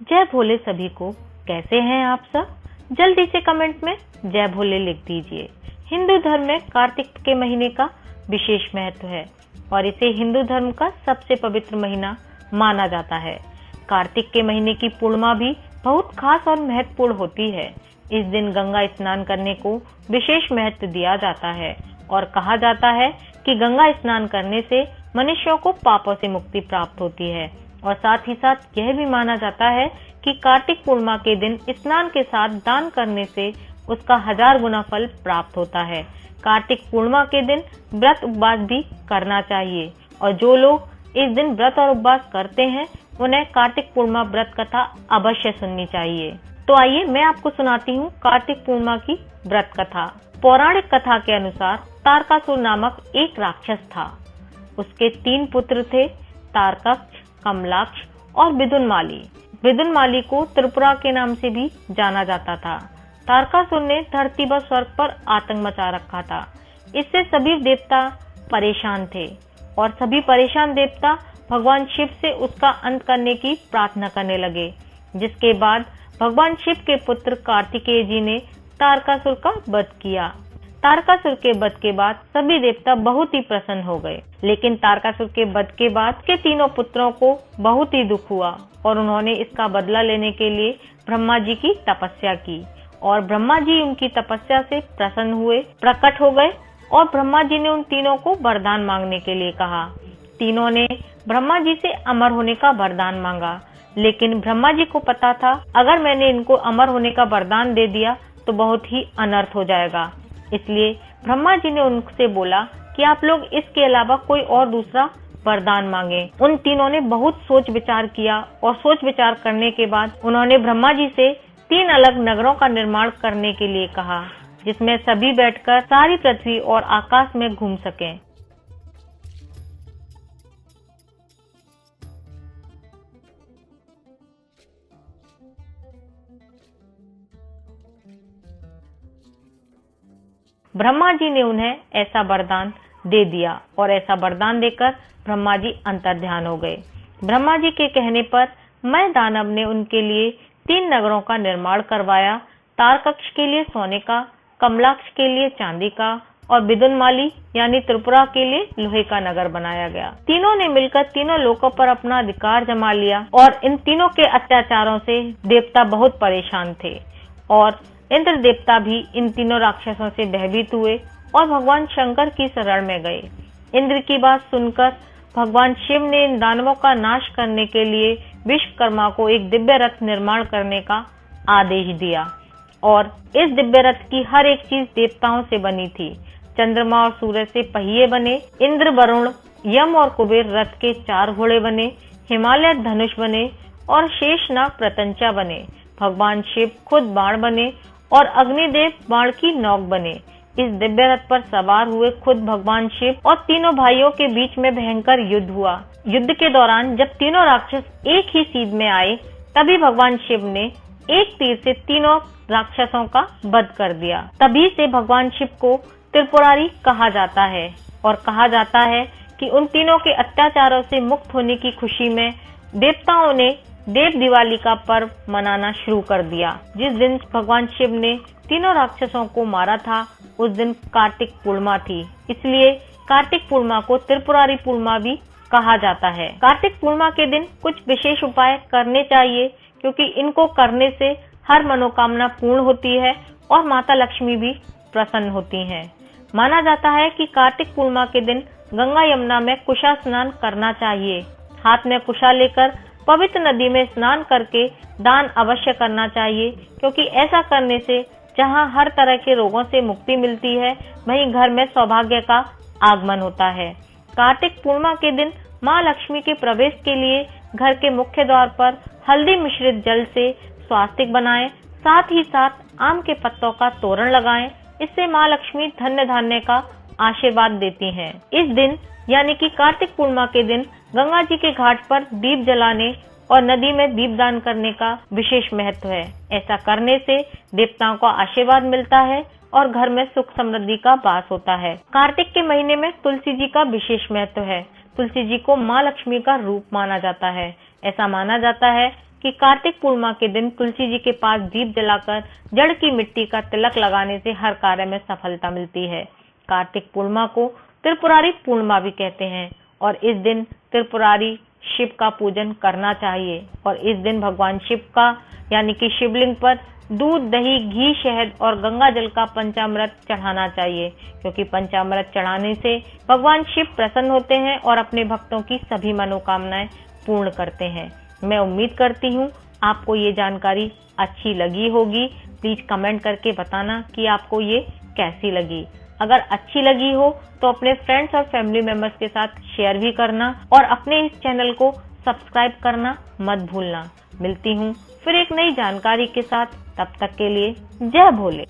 जय भोले सभी को। कैसे हैं आप सब? जल्दी से कमेंट में जय भोले लिख दीजिए। हिंदू धर्म में कार्तिक के महीने का विशेष महत्व है और इसे हिंदू धर्म का सबसे पवित्र महीना माना जाता है। कार्तिक के महीने की पूर्णिमा भी बहुत खास और महत्वपूर्ण होती है। इस दिन गंगा स्नान करने को विशेष महत्व दिया जाता है और कहा जाता है कि गंगा स्नान करने से मनुष्यों को पापों से मुक्ति प्राप्त होती है और साथ ही साथ यह भी माना जाता है कि कार्तिक पूर्णिमा के दिन स्नान के साथ दान करने से उसका 1000 गुना फल प्राप्त होता है। कार्तिक पूर्णिमा के दिन व्रत उपवास भी करना चाहिए और जो लोग इस दिन व्रत और उपवास करते हैं उन्हें कार्तिक पूर्णिमा व्रत कथा अवश्य सुननी चाहिए। तो आइए मैं आपको सुनाती हूँ कार्तिक पूर्णिमा की व्रत कथा। पौराणिक कथा के अनुसार तारकासुर नामक एक राक्षस था। उसके 3 पुत्र थे, तारकाक्ष, कमलाक्ष और विदुनमाली। विदुनमाली को त्रिपुरा के नाम से भी जाना जाता था। तारकासुर ने धरती व स्वर्ग पर आतंक मचा रखा था। इससे सभी देवता परेशान थे और सभी परेशान देवता भगवान शिव से उसका अंत करने की प्रार्थना करने लगे। जिसके बाद भगवान शिव के पुत्र कार्तिकेय जी ने तारकासुर का वध किया। तारकासुर के वध के बाद सभी देवता बहुत ही प्रसन्न हो गए, लेकिन तारकासुर के वध के बाद के तीनों पुत्रों को बहुत ही दुख हुआ और उन्होंने इसका बदला लेने के लिए ब्रह्मा जी की तपस्या की और ब्रह्मा जी उनकी तपस्या से प्रसन्न हुए, प्रकट हो गए और ब्रह्मा जी ने उन तीनों को वरदान मांगने के लिए कहा। तीनों ने ब्रह्मा जी से अमर होने का वरदान मांगा, लेकिन ब्रह्मा जी को पता था अगर मैंने इनको अमर होने का वरदान दे दिया तो बहुत ही अनर्थ हो जाएगा। इसलिए ब्रह्मा जी ने उनसे बोला कि आप लोग इसके अलावा कोई और दूसरा वरदान मांगे। उन तीनों ने बहुत सोच विचार किया और सोच विचार करने के बाद उन्होंने ब्रह्मा जी से 3 अलग नगरों का निर्माण करने के लिए कहा, जिसमें सभी बैठकर सारी पृथ्वी और आकाश में घूम सकें। ब्रह्मा जी ने उन्हें ऐसा वरदान दे दिया और ऐसा वरदान देकर ब्रह्मा जी अंतर्ध्यान हो गए। ब्रह्मा जी के कहने पर मैं दानव ने उनके लिए 3 नगरों का निर्माण करवाया। तारकाक्ष के लिए सोने का, कमलाक्ष के लिए चांदी का और विदुनमाली यानी त्रिपुरा के लिए लोहे का नगर बनाया गया। तीनों ने मिलकर तीनों लोकों पर अपना अधिकार जमा लिया और इन तीनों के अत्याचारों से देवता बहुत परेशान थे और इंद्र देवता भी इन तीनों राक्षसों से भयभीत हुए और भगवान शंकर की शरण में गए। इंद्र की बात सुनकर भगवान शिव ने इन दानवों का नाश करने के लिए विश्वकर्मा को एक दिव्य रथ निर्माण करने का आदेश दिया और इस दिव्य रथ की हर एक चीज देवताओं से बनी थी। चंद्रमा और सूरज से पहिए बने, इंद्र, वरुण, यम और कुबेर रथ के 4 घोड़े बने, हिमालय धनुष बने और शेषनाग प्रत्यंचा बने। भगवान शिव खुद बाण बने और अग्निदेव बाण की नोक बने। इस दिव्य रथ पर सवार हुए खुद भगवान शिव और तीनों भाइयों के बीच में भयंकर युद्ध हुआ। युद्ध के दौरान जब तीनों राक्षस एक ही सीध में आए तभी भगवान शिव ने एक तीर से तीनों राक्षसों का वध कर दिया। तभी से भगवान शिव को त्रिपुरारी कहा जाता है और कहा जाता है कि उन तीनों के अत्याचारों से मुक्त होने की खुशी में देवताओं ने देव दिवाली का पर्व मनाना शुरू कर दिया। जिस दिन भगवान शिव ने तीनों राक्षसों को मारा था उस दिन कार्तिक पूर्णिमा थी, इसलिए कार्तिक पूर्णिमा को त्रिपुरारी पूर्णिमा भी कहा जाता है। कार्तिक पूर्णिमा के दिन कुछ विशेष उपाय करने चाहिए क्योंकि इनको करने से हर मनोकामना पूर्ण होती है और माता लक्ष्मी भी प्रसन्न होती हैं। माना जाता है कि कार्तिक पूर्णिमा के दिन गंगा यमुना में कुशा स्नान करना चाहिए। हाथ में कुशा लेकर पवित्र नदी में स्नान करके दान अवश्य करना चाहिए क्योंकि ऐसा करने से जहां हर तरह के रोगों से मुक्ति मिलती है वहीं घर में सौभाग्य का आगमन होता है। कार्तिक पूर्णिमा के दिन मां लक्ष्मी के प्रवेश के लिए घर के मुख्य द्वार पर हल्दी मिश्रित जल से स्वास्तिक बनाएं, साथ ही साथ आम के पत्तों का तोरण लगाएं। इससे मां लक्ष्मी धन्य धान्य का आशीर्वाद देती हैं। इस दिन यानी कि कार्तिक पूर्णिमा के दिन गंगा जी के घाट पर दीप जलाने और नदी में दीपदान करने का विशेष महत्व है। ऐसा करने से देवताओं का आशीर्वाद मिलता है और घर में सुख समृद्धि का वास होता है। कार्तिक के महीने में तुलसी जी का विशेष महत्व है। तुलसी जी को माँ लक्ष्मी का रूप माना जाता है। ऐसा माना जाता है कि कार्तिक पूर्णिमा के दिन तुलसी जी के पास दीप जलाकर जड़ की मिट्टी का तिलक लगाने से हर कार्य में सफलता मिलती है। कार्तिक पूर्णिमा को त्रिपुरारी पूर्णिमा भी कहते हैं और इस दिन त्रिपुरारी शिव का पूजन करना चाहिए और इस दिन भगवान शिव का यानी कि शिवलिंग पर दूध, दही, घी, शहद और गंगा जल का पंचामृत चढ़ाना चाहिए, क्योंकि पंचामृत चढ़ाने से भगवान शिव प्रसन्न होते हैं और अपने भक्तों की सभी मनोकामनाएं पूर्ण करते हैं। मैं उम्मीद करती हूँ आपको ये जानकारी अच्छी लगी होगी। प्लीज कमेंट करके बताना कि आपको ये कैसी लगी। अगर अच्छी लगी हो तो अपने फ्रेंड्स और फैमिली मेंबर्स के साथ शेयर भी करना और अपने इस चैनल को सब्सक्राइब करना मत भूलना। मिलती हूँ फिर एक नई जानकारी के साथ, तब तक के लिए जय भोले।